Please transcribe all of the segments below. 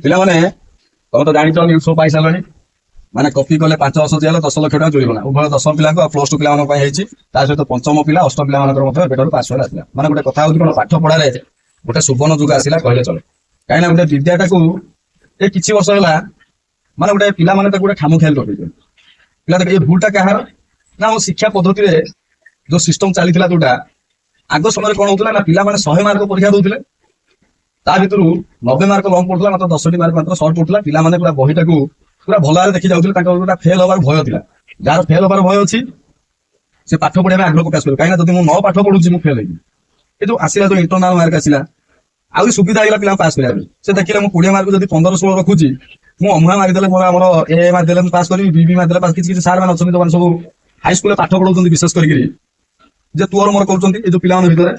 ପିଲାମାନେ ତମେ ତ ଜାଣିଛ ନ୍ୟୁଜ ସବୁ ପାଇସାରିଲଣି। ମାନେ କପି କଲେ 5 ବର୍ଷ ଜେଲ 10 ଲକ୍ଷ ଟଙ୍କା ଜୋରିମାନା ଉଭୟ 10ମ ପିଲାଙ୍କୁ ଆଉ +2 ପିଲାମାନଙ୍କ ପାଇଁ ହେଇଛି। ତା ସହିତ ପଞ୍ଚମ ପିଲା ଅଷ୍ଟମ ପିଲାମାନଙ୍କର ମଧ୍ୟ ଏବେଠାରୁ ପାସ୍ କରି ଆସିଲା। ମାନେ ଗୋଟେ କଥା ହଉଛି କଣ, ପାଠ ପଢାରେ ଗୋଟେ ସୁବର୍ଣ୍ଣ ଯୁଗ ଆସିଲା କହିଲେ ଚଳେ। କାହିଁକିନା ଗୋଟେ ବିଦ୍ୟାଟାକୁ ଏ କିଛି ବର୍ଷ ହେଲା ମାନେ ଗୋଟେ ପିଲାମାନେ ତାକୁ ଗୋଟେ ଖାମଖିଆଲ କରିଦେଇଛନ୍ତି। ପିଲା ଦେଖ ଏ ଭୁଲଟା କାହାର ନା, ଆମ ଶିକ୍ଷା ପଦ୍ଧତିରେ ଯୋଉ ସିଷ୍ଟମ ଚାଲିଥିଲା, ଯୋଉଟା ଆଗ ସମୟରେ କଣ ହଉଥିଲା ନା, ପିଲାମାନେ 100 ମାର୍କ ପରୀକ୍ଷା ଦଉଥିଲେ, ତା ଭିତରୁ 90 ମାର୍କ ଲଙ୍ଗ ପଡୁଥିଲା, ମାତ୍ର 10ଟି ମାର୍କ ମାତ୍ର ସର୍ଟ ପଡୁଥିଲା। ପିଲାମାନେ ପୁରା ବହିଟାକୁ ପୁରା ଭଲ ଭାବରେ ଦେଖି ଯାଉଥିଲେ। ତାଙ୍କର ଗୋଟେ ଫେଲ ହବାର ଭୟ ଥିଲା। ଯାହାର ଫେଲ ହବାର ଭୟ ଅଛି ସେ ପାଠ ପଢିବା ପାଇଁ ଆଗ୍ରହ ପ୍ରକାଶ କରିବ। କାହିଁକିନା ଯଦି ମୁଁ ନ ପାଠ ପଢୁଛି ମୁଁ ଫେଲ ହେଇଯିବି। ଏ ଯୋଉ ଆସିଲା ଯୋଉ ଇଣ୍ଟରନାଲ ମାର୍କ ଆସିଲା, ଆହୁରି ସୁବିଧା ହେଇଗଲା ପିଲାଙ୍କୁ ପାସ୍ କରିବା ପାଇଁ। ସେ ଦେଖିଲେ ମୁଁ 20 ମାର୍କ ଯଦି 15-16 ରଖୁଛି, ମୁଁ ଅମୁହା ମାରିଦେଲେ ମୋର ଆମର ଏ ମାରିଦେଲେ ମୁଁ ପାସ୍ କରିବି, ବି ମାରିଦେଲେ ପାସ୍। କିଛି କିଛି ସାର୍ ମାନେ ଅଛନ୍ତି ଯୋଉମାନେ ସବୁ ହାଇସ୍କୁଲରେ ପାଠ ପଢଉଛନ୍ତି, ବିଶେଷ କରିକି ଯେ ତୋର ମୋର କରୁଛନ୍ତି ଏଇ ଯୋଉ ପିଲାମାନଙ୍କ ଭିତରେ,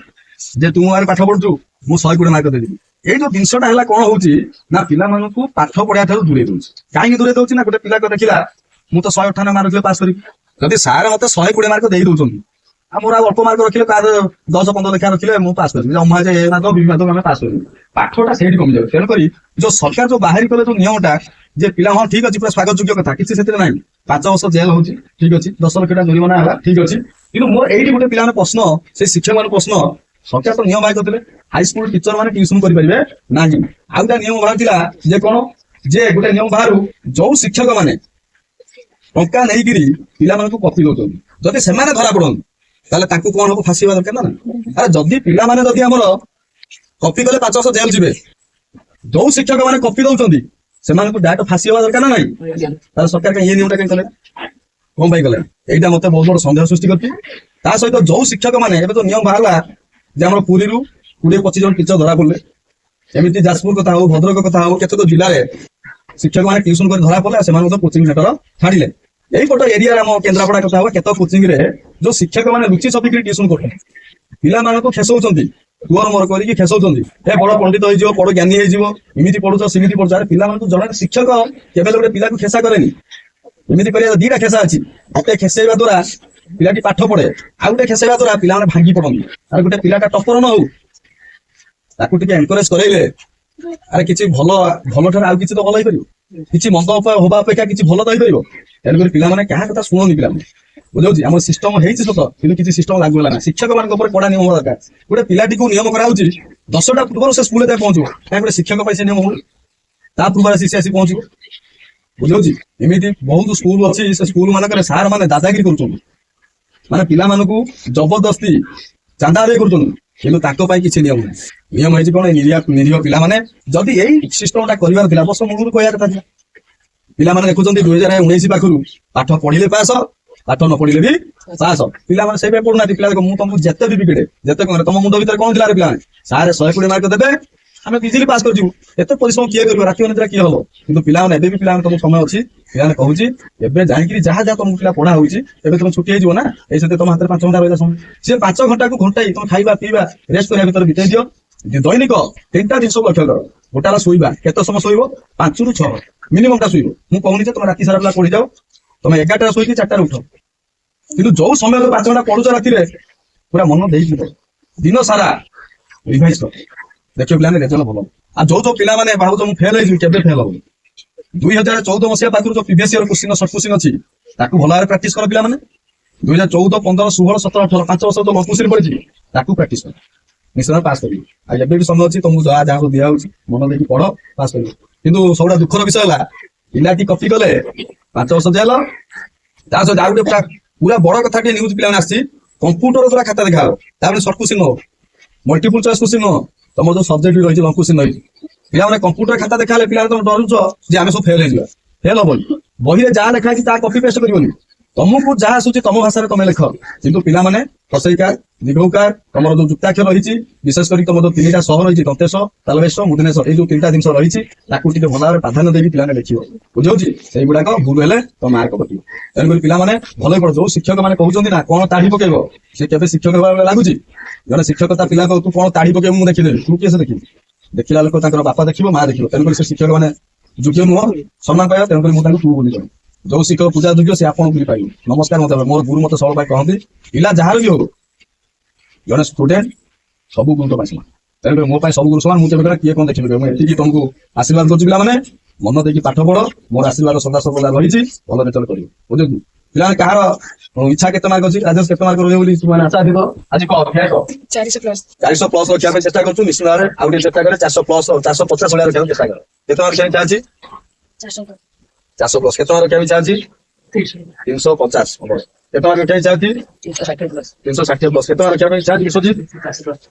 ଯେ ତୁ ଆରେ ପାଠ ପଢୁଛୁ ମୁଁ 120 ମାର୍କ ଦେଇଦେବି। ଏଇ ଯୋଉ ଜିନିଷଟା ହେଲା କଣ ହଉଛି ନା, ପିଲାମାନଙ୍କୁ ପାଠ ପଢିବା ଠାରୁ ଦୂରେଇ ଦଉଛି। କାହିଁକି ଦୂରେଇ ଦଉଛି ନା, ଗୋଟେ ପିଲା ଦେଖିଲା ମୁଁ ତ 198 ମାର୍କ ରଖିଲେ ପାସ୍ କରିବି। ଯଦି ସାର୍ ମତେ 120 ମାର୍କ ଦେଇ ଦଉଛନ୍ତି, ଆଉ ମୋର ଆଉ ଅଳ୍ପ ମାର୍କ ରଖିଲେ, କାହାର 10-15 ଲେଖା ରଖିଲେ ମୁଁ ପାସ୍ କରିବି, ଅମୁହା ଯେ ଏ ମାର୍କ ବି ମାର୍କ ଆମେ ପାସ୍ କରିବି। ପାଠଟା ସେଇଠି କମିଯାଉଛି। ତେଣୁକରି ଯୋଉ ସରକାର ଯୋଉ ବାହାରି କଲେ ଯୋଉ ନିୟମଟା, ଯେ ପିଲା ହଁ ଠିକ ଅଛି, ପୁରା ସ୍ୱାଗତ ଯୋଗ୍ୟ କଥା, କିଛି ସେଥିରେ ନାହିଁ। 5 ବର୍ଷ ଜେଲ ହଉଛି, ଠିକ ଅଛି, 10 ଲକ୍ଷ ଟଙ୍କା ଜରିମାନା ହେଲା, ଠିକ ଅଛି। କିନ୍ତୁ ମୋର ଏଇଠି ଗୋଟେ ପିଲାମାନେ ପ୍ରଶ୍ନ, ସେଇ ଶିକ୍ଷକ ମାନଙ୍କ ପ୍ରଶ୍ନ, ସରକାର ତ ନିୟମ ବାହାର କରିଥିଲେ ହାଇସ୍କୁଲ ଟିଚର ମାନେ ଟ୍ୟୁସନ କରିପାରିବେ ନାହିଁ। ଆଉ ଗୋଟେ ନିୟମ ବାହାରିଥିଲା ଯେ କଣ, ଯେ ଗୋଟେ ନିୟମ ବାହାରୁ ଯୋଉ ଶିକ୍ଷକ ମାନେ ଟଙ୍କା ନେଇକିରି ପିଲାମାନଙ୍କୁ କପି ଦଉଛନ୍ତି, ଯଦି ସେମାନେ ଧରା ପଡନ୍ତି ତାହେଲେ ତାଙ୍କୁ କଣ ହବ, ଫାଶୀ ହେବା ଦରକାର ନା। ଆରେ ଯଦି ପିଲାମାନେ ଯଦି ଆମର କପି କଲେ 5 ବର୍ଷ ଜେଲ ଯିବେ, ଯୋଉ ଶିକ୍ଷକ ମାନେ କପି ଦଉଛନ୍ତି ସେମାନଙ୍କୁ ଡାଇରେକ୍ଟ ଫାଶୀ ହେବା ଦରକାର ନା ନାହିଁ। ତାହେଲେ ସରକାର କାଇଁ ଏ ନିୟମଟା କାଇଁ କଲେ, କଣ ପାଇଁ କଲେ? ଏଇଟା ମତେ ବହୁତ ବଡ ସନ୍ଦେହ ସୃଷ୍ଟି କରୁଛି। ତା ସହିତ ଯୋଉ ଶିକ୍ଷକ ମାନେ, ଏବେ ତ ନିୟମ ବାହାରିଲା ଯେ ଆମର ପୁରୀରୁ 20-25 ଜଣ ଟିଚର ଧରା ପଡିଲେ, ଏମିତି ଯାଜପୁର କଥା ହଉ, ଭଦ୍ରକ କଥା ହଉ, କେତେକ ଜିଲ୍ଲାରେ ଶିକ୍ଷକ ମାନେ ଟ୍ୟୁସନ କରି ଧରା ପଡିଲେ, ସେମାନଙ୍କୁ କୋଚିଂ ସେଣ୍ଟର ଛାଡିଲେ। ଏଇପଟ ଏରିଆରେ ଆମ କେନ୍ଦ୍ରାପଡା କଥା ହବ, କେତେ କୋଚିଂ ରେ ଯୋଉ ଶିକ୍ଷକ ମାନେ ଲୁଚି ଛପିକି ଟ୍ୟୁସନ କରୁଛନ୍ତି, ପିଲାମାନଙ୍କୁ ଖେସଉଛନ୍ତି, ତୁଅର ମୋର କରିକି ଖେସଉଛନ୍ତି, ଏ ବଡ ପଣ୍ଡିତ ହେଇଯିବ, ବଡ ଜ୍ଞାନୀ ହେଇଯିବ, ଏମିତି ପଢୁଛ ସେମିତି ପଢୁଛ। ଆରେ ପିଲାମାନଙ୍କୁ ଜଣେ ଶିକ୍ଷକ କେବେ ଗୋଟେ ପିଲାକୁ ଖେସା କରେନି। ଏମିତି କରିବା ଦିଟା ଖେସା ଅଛି, ଗୋଟେ ଖେସେଇବା ଦ୍ଵାରା ପିଲାଟି ପାଠ ପଢେ, ଆଉ ଗୋଟେ ଖେସେଇବା ଦ୍ଵାରା ପିଲାମାନେ ଭାଙ୍ଗି ପଡନ୍ତି। ଆଉ ଗୋଟେ ପିଲାଟା ଟପର ନ ହଉ, ତାକୁ ଟିକେ ଏନକରେଜ କରେଇଲେ, ଆରେ କିଛି ଭଲ ଠାରୁ ଆଉ କିଛି ତ ଭଲ ହେଇପାରିବ, କିଛି ମନ୍ଦ ହବା ଅପେକ୍ଷା କିଛି ଭଲ ତ ହେଇପାରିବ। ତେଣୁକରି ପିଲାମାନେ କାହା କଥା ଶୁଣନ୍ତି, ପିଲାମାନେ ବୁଝାଉଛି। ଆମର ସିଷ୍ଟମ ହେଇଛି ସତ, କିନ୍ତୁ କିଛି ସିଷ୍ଟମ ଲାଗୁ ହେଲା ନା। ଶିକ୍ଷକ ମାନଙ୍କ ଉପରେ କଡା ନିୟମ ହବା ଦରକାର। ଗୋଟେ ପିଲାଟିକୁ ନିୟମ କରାହଉଛି 10ଟା ପୂର୍ବରୁ ସେ ସ୍କୁଲରେ ଯାଇ ପହଞ୍ଚିବ, କାହିଁକି ଗୋଟେ ଶିକ୍ଷକ ପାଇଁ ସେ ନିୟମ ହଉନି, ତା ପୂର୍ବରୁ ଆସି ପହଞ୍ଚିବ, ବୁଝାଉଛି। ଏମିତି ବହୁତ ସ୍କୁଲ ଅଛି, ସେ ସ୍କୁଲ ମାନଙ୍କରେ ସାର୍ ମାନେ ଦାଦାଗିରି କରୁଛନ୍ତି, ମାନେ ପିଲାମାନଙ୍କୁ ଜବରଦସ୍ତି ଚାନ୍ଦା ଆଦାୟ କରୁଛନ୍ତି, କିନ୍ତୁ ତାଙ୍କ ପାଇଁ କିଛି ନିୟମ ନାହିଁ। ନିୟମ ହେଇଛି କଣ, ନିରୀହ ପିଲାମାନେ ଯଦି ଏଇ ସିଷ୍ଟମଟା କରିବାର ଥିଲା, ବର୍ଷ ମୂଳରୁ କହିବା କଥା ଥିଲା। ପିଲାମାନେ ଦେଖୁଛନ୍ତି 2019 ପାଖରୁ ପାଠ ପଢିଲେ ପାସ, ପାଠ ନ ପଢିଲେ ବି ପାସ। ପିଲାମାନେ ସେଇ ପାଇଁ ପଢୁନାହାନ୍ତି। ପିଲା ଦେଖ, ମୁଁ ତମକୁ ଯେତେ ବି ବିଗିଡେ, ଯେତେ କଣ, ତମ ମୁଣ୍ଡ ଭିତରେ କଣ ଥିଲା ପିଲାମାନେ, ସାର୍ 120 ମାର୍କ ଦେବେ, ଆମେ ଇଜିଲି ପାସ୍ କରିଯିବୁ, ଏତେ ପରିଶ୍ରମ କିଏ କରିବ, ରାତି ଅନିଦ୍ରା କିଏ ହବ। କିନ୍ତୁ ପିଲାମାନେ ଏବେ ବି, ପିଲାମାନେ ତମକୁ ସମୟ ଅଛି, ପିଲାମାନେ କହୁଛି ଏବେ ଜାଣିକିରି ଯାହା ତମକୁ ପିଲା ପଢା ହଉଛି, ଏବେ ତମେ ଛୁଟି ହେଇଯିବ ନା, ଏଇ ସହିତ ତମ ହାତରେ 5 ଘଣ୍ଟା ରହିଲା ସମୟ, ସେ 5 ଘଣ୍ଟାକୁ ଘଣ୍ଟାଇ ତମେ ଖାଇବା ପିଇବା ରେଷ୍ଟ କରିବା ଭିତରେ ବିତେଇ ଦିଅ। ଦୈନିକ 3ଟା ଜିନିଷକୁ ଲକ୍ଷ୍ୟ କର। ଗୋଟା ହେଲା ଶୋଇବା, କେତେ ସମୟ ଶୋଇବ, 5ରୁ 6 ମିନିମମ୍ ଟା ଶୋଇବ। ମୁଁ କହୁନି ଯେ ତମେ ରାତି ସାରା ପିଲା ପଢିଯାଅ, ତମେ 11ଟାରେ ଶୋଇକି 4ଟାରେ ଉଠ, କିନ୍ତୁ ଯୋଉ ସମୟ 5 ଘଣ୍ଟା ପଢୁଛ ରାତିରେ, ପୁରା ମନ ଦେଇକି ଦିନ ସାରା ରିଭାଇଜ କର, ଦେଖିବ ପିଲାମାନେ ରେଜଲ୍ଟ ଭଲ। ଆଉ ଯୋଉ ପିଲାମାନେ ଭାବୁଛ ମୁଁ ଫେଲ ହେଇଯିବି, କେବେ ଫେଲ ହବ। 2014 ମସିହା ପାଖରୁ ଯୋଉ previous year question, short question ଅଛି, ତାକୁ ଭଲ ଭାବରେ ପ୍ରାକ୍ଟିସ କର ପିଲାମାନେ। 2014, 15, 16, 17, 18 5 ବର୍ଷ ଯୋଉ ଲଙ୍ଗ କୋଶ୍ଚିନ ପଡିଛି, ତାକୁ ପ୍ରାକ୍ଟିସ କର, ନିଶ୍ଚୟ ପାସ୍ କରିବି। ଆଉ ଏବେ ବି ସମୟ ଅଛି, ତମକୁ ଯାହା ଦିଆ ହଉଛି ମନ ଦେଇକି ପଢ, ପାସ୍ କରିବ। କିନ୍ତୁ ସବୁଟା ଦୁଃଖର ବିଷୟ ହେଲା, ପିଲାଟି କପି କଲେ 5 ବର୍ଷ ଜେଲ। ତା ସହିତ ଆଉ ଗୋଟେ ପୁରା ବଡ କଥା ଟିକେ ନ୍ୟୁଜ ପିଲାମାନେ ଆସିଛି, କମ୍ପ୍ୟୁଟର ଦ୍ୱାରା ଖାତା ଦେଖା ହବ, ତାପରେ ସର୍ଟ କୋଶ୍ଚିନ ହବ, ମଲ୍ଟିପୁଲ ଚଏସ କୋଶ୍ଚିନ ନୁହଁ, ତମ ଯୋଉ ସବଜେକ୍ଟ ରହିଛି ଲଙ୍ଗ କୋଶ୍ଚିନ ରହିଛି। ପିଲାମାନେ କମ୍ପ୍ୟୁଟର ଖାତା ଦେଖା ହେଲେ ପିଲାମାନେ ତମେ ଡରୁଛ ଯେ ଆମେ ସବୁ ଫେଲ ହେଇଯିବା, ଫେଲ ହବନି। ବହିରେ ଯାହା ଲେଖା ହେଇଛି ତାହା କପି ପେଷ୍ଟ କରିବନି, ତମକୁ ଯାହା ଆସୁଛି ତମ ଭାଷାରେ ତମେ ଲେଖ। କିନ୍ତୁ ପିଲାମାନେ କସେଇକାର, ନିଘଉକାର, ତମର ଯୋଉ ଯୁକ୍ତାକ୍ଷର ରହିଛି, ବିଶେଷ କରି ତମର ଯୋଉ 3ଟା ସହ ରହିଛି, ଦନ୍ତେଶ, ତାଲବେଶ, ମୂର୍ଧନ୍ୟଷ, ଏଇ ଯୋଉ 3ଟା ଜିନିଷ ରହିଛି, ତାକୁ ଟିକେ ଭଲ ଭାବରେ ପ୍ରାଧାନ୍ୟ ଦେଇକି ପିଲାମାନେ ଲେଖିବ, ବୁଝାଉଛି। ସେଇଗୁଡାକ ଭୁଲ ହେଲେ ତମ ମାର୍କ କଟିବ। ତେଣୁକରି ପିଲାମାନେ ଭଲ ପଢ। ଯୋଉ ଶିକ୍ଷକ ମାନେ କହୁଛନ୍ତି ନା କଣ ତାଢି ପକେଇବ, ସେ କେବେ ଶିକ୍ଷକ ହେବା ବେଳେ ଲାଗୁଛି। ଜଣେ ଶିକ୍ଷକ ତା ପିଲାକୁ ତୁ କଣ ତାଢି ପକେଇବୁ ମୁଁ ଦେଖିଦେବି, ତୁ କିଏ ସେ ଦେଖିବି, ଦେଖିଲା ଲୋକ ତାଙ୍କର ବାପା ଦେଖିବ, ମା ଦେଖିବ। ତେଣୁକରି ସେ ଶିକ୍ଷକ ମାନେ ଯୋଗ୍ୟ ନୁହଁ ସମ୍ମାନ ପାଇବା, ତେଣୁକରି ମୁଁ ତାଙ୍କୁ ତୁ ବୋଲି କହିବି। ଯୋଉ ଶିକ୍ଷକ ପୂଜା ଯୋଗ୍ୟ ସେ ଆପଣ ବୋଲି ପାଇବେ। ନମସ୍କାର ମତେ, ମୋର ଗୁରୁ ମତେ ସବୁବେଳେ କହନ୍ତି, ପିଲା ଯାହାର ବି ହଉ, ଜଣେ ଷ୍ଟୁଡେଣ୍ଟ ସବୁ ଗୁରୁତ୍ୱ ପାଇଛି। ତେଣୁ ମୋ ପାଇଁ ସବୁ ଗୁରୁ ସମାନ। ମୁଁ କେବେ କିଏ କଣ ଦେଖିବି, ମୁଁ ଏତିକି ତମକୁ ଆଶୀର୍ବାଦ କରୁଛି ପିଲାମାନେ, ମନ ଦେଇକି ପାଠ ପଢ, ମୋର ଆଶୀର୍ବାଦ ସଦା ସର୍ବଦା ରହିଛି, ଭଲ ରେଜଲ୍ଟ କରିବ। ବୁଝୁଛୁ ପିଲାମାନେ? କାହାର ଇଚ୍ଛା କେତେ ମାର୍କ ଅଛି? ରାଜେଶ କେତେ ମାର୍କ ରହିବ ବୋଲି ମାନେ ଆଶା ଥିବ? ଆଜି କହ 400 ପ୍ଲସ୍ ରଖିବା ପାଇଁ ଚେଷ୍ଟା କରୁଛୁ। ନିଶ୍ଚିତ ଭାବରେ ଆଉ ଟିକେ ଚେଷ୍ଟା କରେ 400 ପ୍ଲସ୍ 450 ଭଳିଆ ରଖିବାକୁ ଚେଷ୍ଟା କର। କେତେ ମାର୍କ ରଖିବା ଇଚ୍ଛା ଅଛି? 400 ପ୍ଲସ୍। କେତେ ମାର୍କ ରଖିବା ଇଚ୍ଛା ଅଛି? 350। କେତେ ମାର୍କ ରଖିବା ଇଚ୍ଛା ଅଛି? 360 ପ୍ଲସ୍। କେତେ ମାର୍କ ରଖିବା ପାଇଁ ଇଚ୍ଛା ଅଛି ବିଶ୍ୱଜିତ?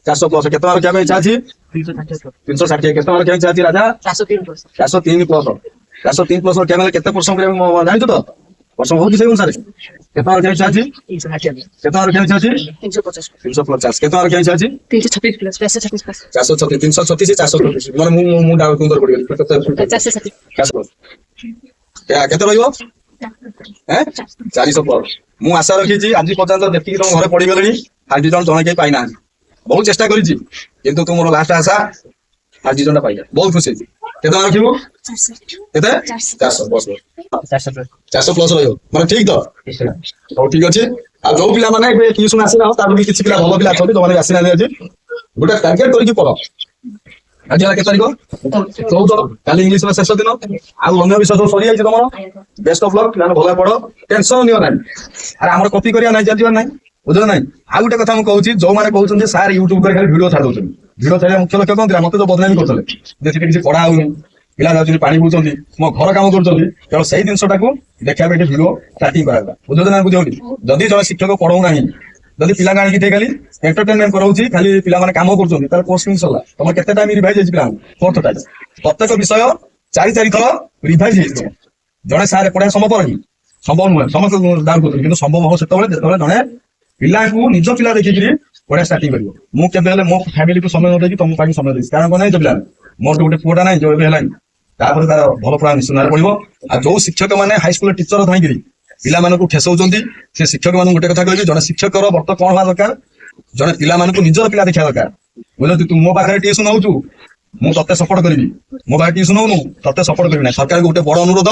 400 ପ୍ଲସ୍। କେତେ ମାର୍କ ରଖିବା ପାଇଁ ଇଚ୍ଛା ଅଛି? 360। କେତେ ମାର୍କ ରଖିବା ଇଚ୍ଛା ଅଛି ରାଜା? 403 ପ୍ଲସ୍। 403 ପ୍ଲସ୍ ରଖିବା ବେଳେ କେତେ ପରିଶ୍ରମ କରିବା ଜାଣିଛୁ ତ? ପରିଶ୍ରମ ହଉଛି ସେଇ ଅନୁସାରେ। କେତେ ମାର୍କ ରଖିବା ଇଚ୍ଛା ଅଛି? 360। କେତେ ମାର୍କ ରଖିବା ଇଚ୍ଛା ଅଛି? 350। କେତେ ମାର୍କ ରଖିବା ଇଚ୍ଛା ଅଛି? 336 ପ୍ଲସ୍। 436। 336 436 ମାନେ ମୁଁ ଡାଉଟ ସୁନ୍ଦର ପଡିଗଲି। 460 କେତେ ରହିବ? 400 ପ୍ଲସ୍। ମୁଁ ଆଶା ରଖିଛି ଆଜି ପର୍ଯ୍ୟନ୍ତ ଯେତିକି ତମ ଘରେ ପଡିଗଲେଣି ଫାର୍ଷ୍ଟ ଡିଭିଜନ ଜଣେ କେହି ପାଇନାହାନ୍ତି। ବହୁତ ଚେଷ୍ଟା କରିଛି କିନ୍ତୁ ତୁମର ଲାଷ୍ଟ ଆଶା ଫାର୍ଷ୍ଟ ଡିଭିଜନ ଟା ପାଇଲା। ବହୁତ ଖୁସି ହେଇଛି। କେତେ ମାର୍କ ରଖିବୁ? କେତେ? 400 ପ୍ଲସ୍। 400 ପ୍ଲସ୍ ରହିବ ମାନେ ଠିକ ତ? ହଉ ଠିକ ଅଛି। ଆଉ ଯୋଉ ପିଲାମାନେ ଏବେ ଟ୍ୟୁସନ ଆସିନାହ ତାଠୁ ବି କିଛି ପିଲା ଭଲ ପିଲା ଅଛନ୍ତି ଯୋଉମାନେ ଆସିନାହାନ୍ତି ଆଜି, ଗୋଟେ ଟାର୍ଗେଟ କରିକି ପଢ। ଆଜି ହେଲା କେତେ ତାରିଖ? 14। କାଲି ଇଂଲିଶ ଶେଷ ଦିନ। ଆଉ ଅନ୍ୟ ବିଷୟ ସବୁ ସରିଯାଇଛି ତମର। Best of luck. ପିଲାମାନେ ଭଲ ପଢ, ଟେନସନ ନିଅ ନାହିଁ। ଆରେ ଆମର କପି କରିବା ନାହିଁ, ଚାଲିଯିବାର ନାହିଁ। ବୁଝିଲ ନାହିଁ? ଆଉ ଗୋଟେ କଥା ମୁଁ କହୁଛି, ଯୋଉମାନେ କହୁଛନ୍ତି ସାର୍ ୟୁଟ୍ୟୁବ କରି ଖାଲି ଭିଡିଓ ଛାଡି ଦଉଛନ୍ତି, ଭିଡିଓ ଛାଡିବା ମୁଖ୍ୟ ଲକ୍ଷ୍ୟ କଣ ଥିଲା? ମତେ ତ ବଦନାମୀ କରୁଥିଲେ ଯେ ସେଠି କିଛି ପଢା ହଉନି, ପିଲା ଯାଉଛନ୍ତି ପାଣି ପିଉଛନ୍ତି, ମୋ ଘର କାମ କରୁଛନ୍ତି। ତେଣୁ ସେଇ ଜିନିଷଟାକୁ ଦେଖିବା ପାଇଁ ଭିଡିଓ ଷ୍ଟାର୍ଟିଂ କରାଗଲା। ବୁଝୁଛ ନା ବୁଝଉନି? ଯଦି ଜଣେ ଶିକ୍ଷକ ପଢଉନାହିଁ, ଯଦି ପିଲାଙ୍କୁ ଆଣିକି ଟିକେ ଖାଲି ଏଣ୍ଟରଟେନମେଣ୍ଟ କରାଉଛି, ଖାଲି ପିଲାମାନେ କାମ କରୁଛନ୍ତି, ତାହେଲେ କୋର୍ସ କେମିତି ସରିଲା? ତମର କେତେ ଟାଇମ ରିଭାଇଜ ହେଇଛି ପିଲାଙ୍କୁ? 4th time. ପ୍ରତ୍ୟେକ ବିଷୟ 4 ଥର ରିଭାଇଜ ହେଇଛି। ଜଣେ ସାର୍ ପଢିବା ସମ୍ଭବ ନାହିଁ, ସମ୍ଭବ ନୁହେଁ। ସମସ୍ତେ ଦାନ କରୁଛନ୍ତି କିନ୍ତୁ ସମ୍ଭବ ହବ ସେତେବେଳେ ଯେତେବେଳେ ଜଣେ ପିଲାଙ୍କୁ ନିଜ ପିଲା ଦେଖିକିରି ପଢିବା ଷ୍ଟାର୍ଟିଂ କରିବ। ମୁଁ କେବେ ହେଲେ ମୋ ଫ୍ୟାମିଲିକୁ ସମୟ ନ ଦେଇକି ତମ ପାଇଁ ସମୟ ଦେଇଛି। କାରଣ କଣ ନାହିଁ ପିଲା, ମୋର ଗୋଟେ ପୁଅଟା ନାହିଁ ଯୋଉ ଏବେ ହେଲାଣି, ତାପରେ ତାର ଭଲ ପଢା ନିଶ୍ଚିତ ପଡିବ। ଆଉ ଯୋଉ ଶିକ୍ଷକ ମାନେ ହାଇସ୍କୁଲ ଟିଚର ଥାଇକିରି ପିଲାମାନଙ୍କୁ ଠେସଉଛନ୍ତି, ସେ ଶିକ୍ଷକ ମାନଙ୍କୁ ଗୋଟେ କଥା କହିବି, ଜଣେ ଶିକ୍ଷକର ବର୍ତ୍ତ କଣ ହବା ଦରକାର? ଜଣେ ପିଲାମାନଙ୍କୁ ନିଜର ପିଲା ଦେଖିବା ଦରକାର। ବୁଝିଲୁ? ତୁ ମୋ ପାଖରେ ଟ୍ୟୁସନ ହଉଛୁ, ମୁଁ ତତେ ସପୋର୍ଟ କରିବି। ମୋ ପାଖରେ ଟ୍ୟୁସନ ହଉନୁ, ତତେ ସପୋର୍ଟ କରିବି ନାହିଁ। ସରକାରଙ୍କୁ ଗୋଟେ ବଡ ଅନୁରୋଧ,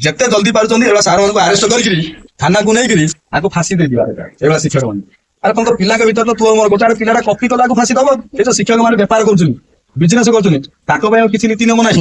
ଯେତେ ଜଲ୍ଦି ପାରୁଛନ୍ତି ଏଭଳିଆ ସାର୍ ମାନଙ୍କୁ ଆରେଷ୍ଟ କରିକିରି ଥାନାକୁ ନେଇକିରି ଆକୁ ଫାଶୀ ଦେଇଦିବା ଦରକାର ଏଭଳିଆ ଶିକ୍ଷକ ମାନେ। ଆରେ ତମ ପିଲାଙ୍କ ଭିତରେ ତ ତୁ ମୋର ଗୋଟେ ପିଲାଟା କପି କଲାକୁ ଫାଶୀ ଦବ। ସେ ଯୋଉ ଶିକ୍ଷକ ମାନେ ବେପାର କରୁଛନ୍ତି, ବିଜନେସ କରୁଛନ୍ତି, ତାଙ୍କ ପାଇଁ ଆଉ କିଛି ନୀତି ନିୟମ ନାହିଁ।